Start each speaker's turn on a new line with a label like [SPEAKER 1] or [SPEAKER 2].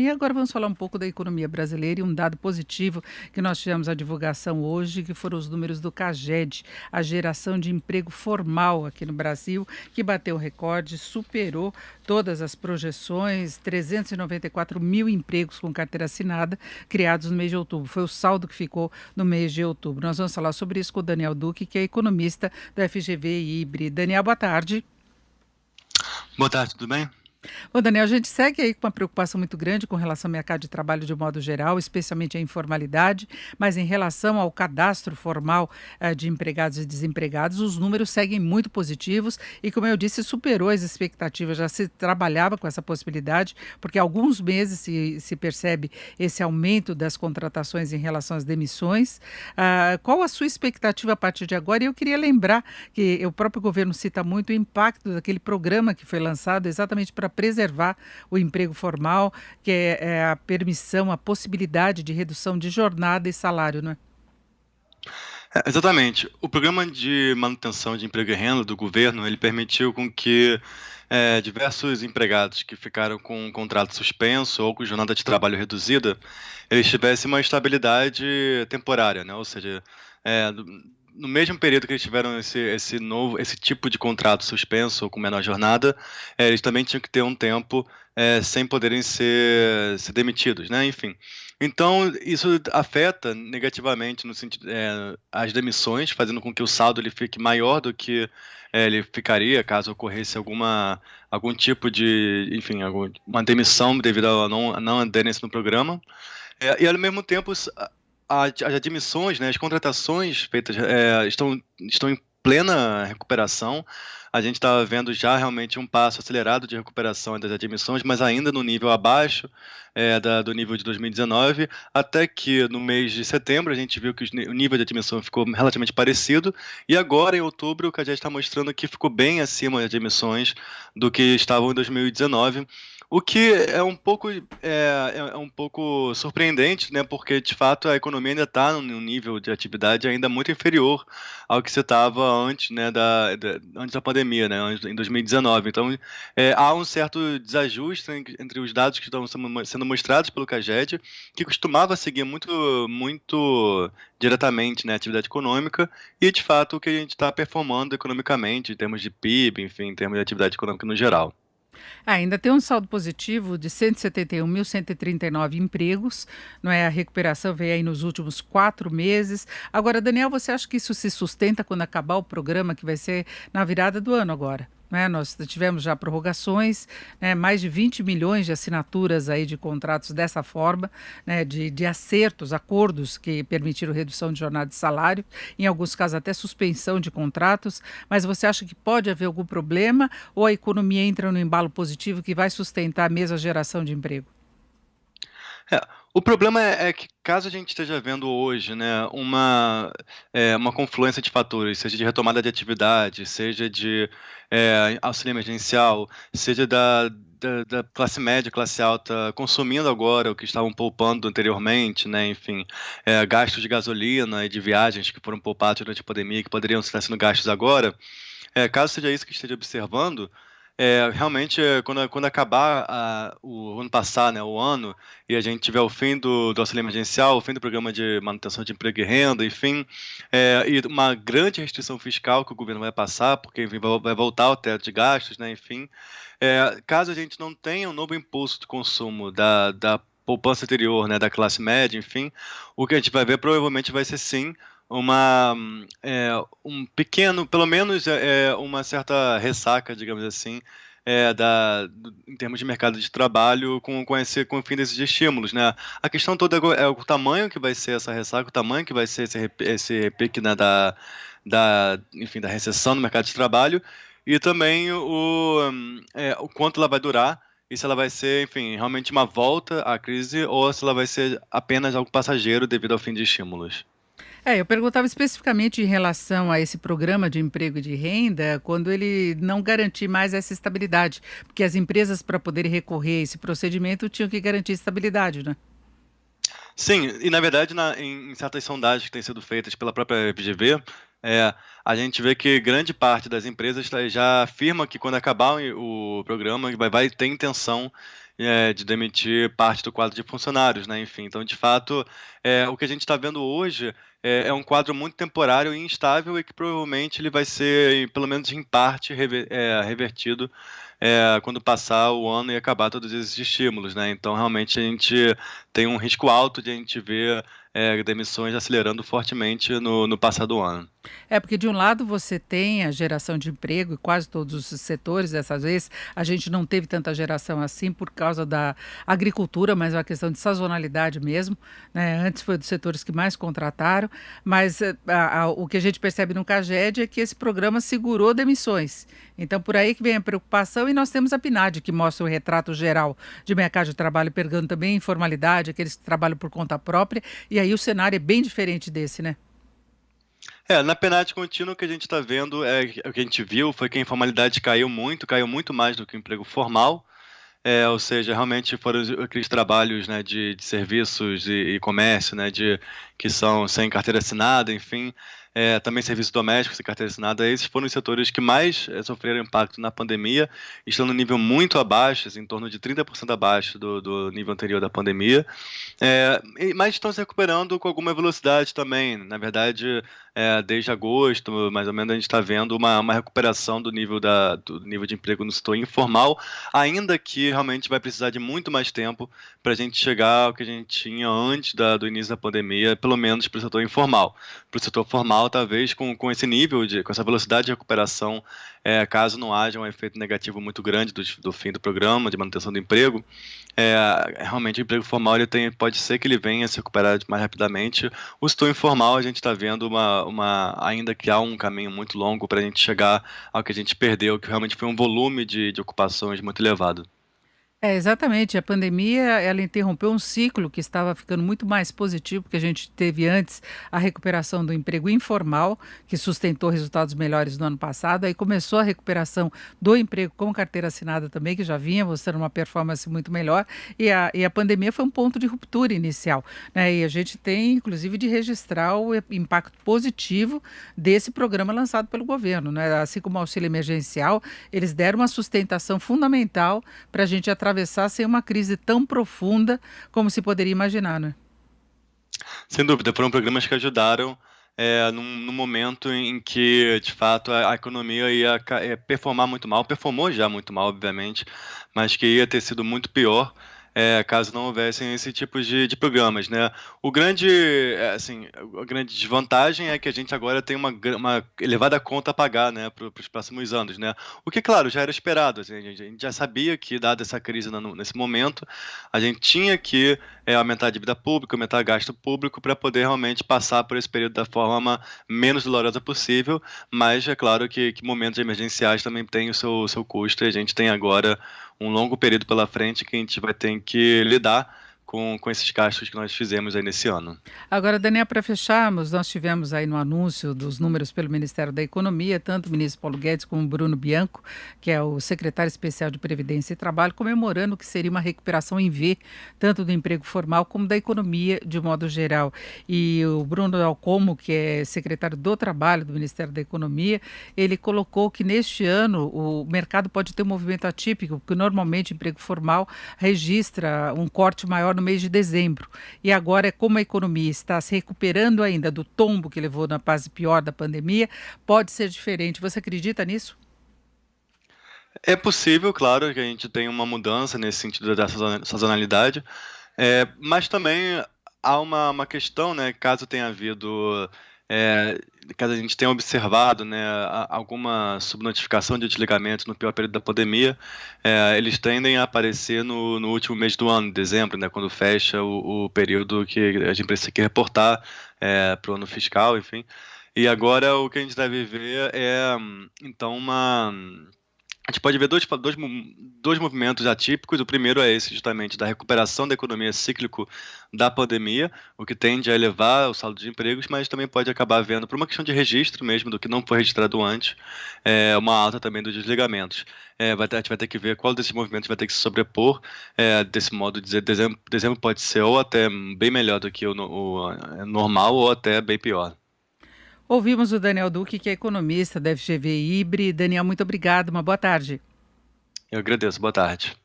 [SPEAKER 1] E agora vamos falar um pouco da economia brasileira e um dado positivo que nós tivemos a divulgação hoje, que foram os números do CAGED, a geração de emprego formal aqui no Brasil, que bateu recorde, superou todas as projeções, 394 mil empregos com carteira assinada criados no mês de outubro. Foi o saldo que ficou no mês de outubro. Nós vamos falar sobre isso com o Daniel Duque, que é economista da FGV Ibre. Daniel, boa tarde.
[SPEAKER 2] Boa tarde, tudo bem?
[SPEAKER 1] Ô, Daniel, a gente segue aí com uma preocupação muito grande com relação ao mercado de trabalho de modo geral, especialmente a informalidade, mas em relação ao cadastro formal de empregados e desempregados, os números seguem muito positivos e, como eu disse, superou as expectativas. Já se trabalhava com essa possibilidade, porque há alguns meses se percebe esse aumento das contratações em relação às demissões. Qual a sua expectativa a partir de agora? E eu queria lembrar que o próprio governo cita muito o impacto daquele programa que foi lançado exatamente para preservar o emprego formal, que é a permissão, a possibilidade de redução de jornada e salário, não é?
[SPEAKER 2] Exatamente. O programa de manutenção de emprego e renda do governo, ele permitiu com que diversos empregados que ficaram com um contrato suspenso ou com jornada de trabalho reduzida, eles tivessem uma estabilidade temporária, né? Ou seja, no mesmo período que eles tiveram esse tipo de contrato suspenso ou com menor jornada, eles também tinham que ter um tempo sem poderem ser demitidos, né? Enfim. Então, isso afeta negativamente no sentido, as demissões, fazendo com que o saldo ele fique maior do que ele ficaria caso ocorresse algum tipo de, enfim, uma demissão devido a não aderência no programa. E ao mesmo tempo, as admissões, né, as contratações feitas estão em plena recuperação. A gente está vendo já realmente um passo acelerado de recuperação das admissões, mas ainda no nível abaixo do nível de 2019, até que no mês de setembro a gente viu que o nível de admissão ficou relativamente parecido, e agora em outubro o CAGED está mostrando que ficou bem acima das admissões do que estavam em 2019. O que é um pouco surpreendente, né? Porque de fato a economia ainda está num nível de atividade ainda muito inferior ao que se estava antes, né, antes da pandemia, né, em 2019. Então, há um certo desajuste entre os dados que estão sendo mostrados pelo CAGED, que costumava seguir muito diretamente, né, a atividade econômica, e de fato o que a gente está performando economicamente, em termos de PIB, enfim, em termos de atividade econômica no geral.
[SPEAKER 1] Ainda tem um saldo positivo de 171.139 empregos, não é? A recuperação veio aí nos últimos 4 meses. Agora, Daniel, você acha que isso se sustenta quando acabar o programa, que vai ser na virada do ano agora? Né? Nós tivemos já prorrogações, né? Mais de 20 milhões de assinaturas aí de contratos dessa forma, né? De acertos, acordos que permitiram redução de jornada de salário, em alguns casos até suspensão de contratos. Mas você acha que pode haver algum problema ou a economia entra no embalo positivo que vai sustentar mesmo a geração de emprego?
[SPEAKER 2] É, o problema é que caso a gente esteja vendo hoje, né, uma confluência de fatores, seja de retomada de atividade, seja de auxílio emergencial, seja da classe média, classe alta consumindo agora o que estavam poupando anteriormente, né, enfim, gastos de gasolina e de viagens que foram poupados durante a pandemia, que poderiam estar sendo gastos agora, caso seja isso que esteja observando, realmente, quando acabar o ano passar, né, o ano, e a gente tiver o fim do auxílio emergencial, o fim do programa de manutenção de emprego e renda, enfim, e uma grande restrição fiscal que o governo vai passar, porque enfim, vai voltar ao teto de gastos, né, enfim, caso a gente não tenha um novo impulso de consumo da poupança anterior, né, da classe média, enfim, o que a gente vai ver provavelmente vai ser sim uma um pequeno, pelo menos uma certa ressaca, digamos assim, em termos de mercado de trabalho com o fim desses estímulos, né? A questão toda é o tamanho que vai ser essa ressaca, o tamanho que vai ser esse repique, né, enfim, da recessão no mercado de trabalho, e também o quanto ela vai durar, e se ela vai ser, enfim, realmente uma volta à crise ou se ela vai ser apenas algo passageiro devido ao fim de estímulos.
[SPEAKER 1] Eu perguntava especificamente em relação a esse programa de emprego e de renda, quando ele não garantir mais essa estabilidade, porque as empresas, para poderem recorrer a esse procedimento, tinham que garantir estabilidade, né?
[SPEAKER 2] Sim, e na verdade, em certas sondagens que têm sido feitas pela própria FGV, a gente vê que grande parte das empresas já afirma que quando acabar o programa vai ter intenção de demitir parte do quadro de funcionários, né? Enfim, então, de fato, o que a gente está vendo hoje é um quadro muito temporário e instável e que provavelmente ele vai ser, pelo menos em parte, revertido quando passar o ano e acabar todos esses estímulos, né? Então, realmente, a gente tem um risco alto de a gente ver demissões acelerando fortemente no passar do ano.
[SPEAKER 1] É, porque de um lado você tem a geração de emprego e quase todos os setores, dessa vez a gente não teve tanta geração assim por causa da agricultura, mas é uma questão de sazonalidade mesmo, né? Antes foi dos setores que mais contrataram, mas o que a gente percebe no CAGED é que esse programa segurou demissões. Então, por aí que vem a preocupação, e nós temos a PNAD, que mostra o retrato geral de mercado de trabalho, pegando também informalidade, aqueles que trabalham por conta própria, e aí o cenário é bem diferente desse, né?
[SPEAKER 2] Na PNAD contínua o que a gente está vendo o que a gente viu foi que a informalidade caiu muito mais do que o emprego formal. Ou seja, realmente foram aqueles trabalhos, né, de serviços e comércio, né, que são sem carteira assinada, enfim, também serviço doméstico sem carteira assinada. Esses foram os setores que mais sofreram impacto na pandemia, estão no nível muito abaixo, assim, em torno de 30% abaixo do nível anterior da pandemia. Mas estão se recuperando com alguma velocidade também. Na verdade, desde agosto, mais ou menos, a gente está vendo uma recuperação do nível de emprego no setor informal, ainda que realmente vai precisar de muito mais tempo para a gente chegar ao que a gente tinha antes do início da pandemia, pelo menos para o setor informal. Para o setor formal, talvez com esse nível, com essa velocidade de recuperação, caso não haja um efeito negativo muito grande do fim do programa de manutenção do emprego, realmente o emprego formal pode ser que ele venha a se recuperar mais rapidamente. O setor informal a gente está vendo ainda que há um caminho muito longo para a gente chegar ao que a gente perdeu, que realmente foi um volume de ocupações muito elevado.
[SPEAKER 1] É, exatamente. A pandemia, ela interrompeu um ciclo que estava ficando muito mais positivo, porque a gente teve antes a recuperação do emprego informal, que sustentou resultados melhores no ano passado. Aí começou a recuperação do emprego com carteira assinada também, que já vinha mostrando uma performance muito melhor. E a pandemia foi um ponto de ruptura inicial, né? E a gente tem, inclusive, de registrar o impacto positivo desse programa lançado pelo governo, né? Assim como o auxílio emergencial, eles deram uma sustentação fundamental para a gente atravessar sem uma crise tão profunda como se poderia imaginar, né?
[SPEAKER 2] Sem dúvida, foram programas que ajudaram num momento em que, de fato, a economia ia performar muito mal, performou já muito mal, obviamente, mas que ia ter sido muito pior caso não houvessem esse tipo de programas, né? Assim, a grande desvantagem é que a gente agora tem uma elevada conta a pagar, né, para os próximos anos, né? O que, claro, já era esperado, assim, a gente já sabia que, dada essa crise nesse momento, a gente tinha que aumentar a dívida pública, aumentar o gasto público para poder realmente passar por esse período da forma menos dolorosa possível, mas é claro que momentos emergenciais também têm o seu custo e a gente tem agora um longo período pela frente que a gente vai ter que lidar com esses gastos que nós fizemos aí nesse ano.
[SPEAKER 1] Agora, Daniel, para fecharmos, nós tivemos aí no anúncio dos números pelo Ministério da Economia, tanto o ministro Paulo Guedes como o Bruno Bianco, que é o secretário especial de Previdência e Trabalho, comemorando que seria uma recuperação em V, tanto do emprego formal como da economia de modo geral. E o Bruno Dalcomo, que é secretário do Trabalho do Ministério da Economia, ele colocou que neste ano o mercado pode ter um movimento atípico, porque normalmente o emprego formal registra um corte maior no mês de dezembro. E agora, como a economia está se recuperando ainda do tombo que levou na fase pior da pandemia, pode ser diferente. Você acredita nisso?
[SPEAKER 2] É possível, claro, que a gente tenha uma mudança nesse sentido da sazonalidade, mas também há uma questão, né, é, caso a gente tenha observado, né, alguma subnotificação de desligamentos no pior período da pandemia, eles tendem a aparecer no último mês do ano, dezembro, né, quando fecha o período que a gente precisa que reportar para o ano fiscal, enfim. E agora o que a gente deve ver então, a gente pode ver dois movimentos atípicos. O primeiro é esse, justamente, da recuperação da economia cíclico da pandemia, o que tende a elevar o saldo de empregos, mas também pode acabar vendo, por uma questão de registro mesmo, do que não foi registrado antes, uma alta também dos desligamentos. A gente vai ter que ver qual desses movimentos vai ter que se sobrepor, desse modo de dizer, dezembro pode ser ou até bem melhor do que o normal, ou até bem pior.
[SPEAKER 1] Ouvimos o Daniel Duque, que é economista da FGV Ibre. Daniel, muito obrigado. Uma boa tarde.
[SPEAKER 2] Eu agradeço, boa tarde.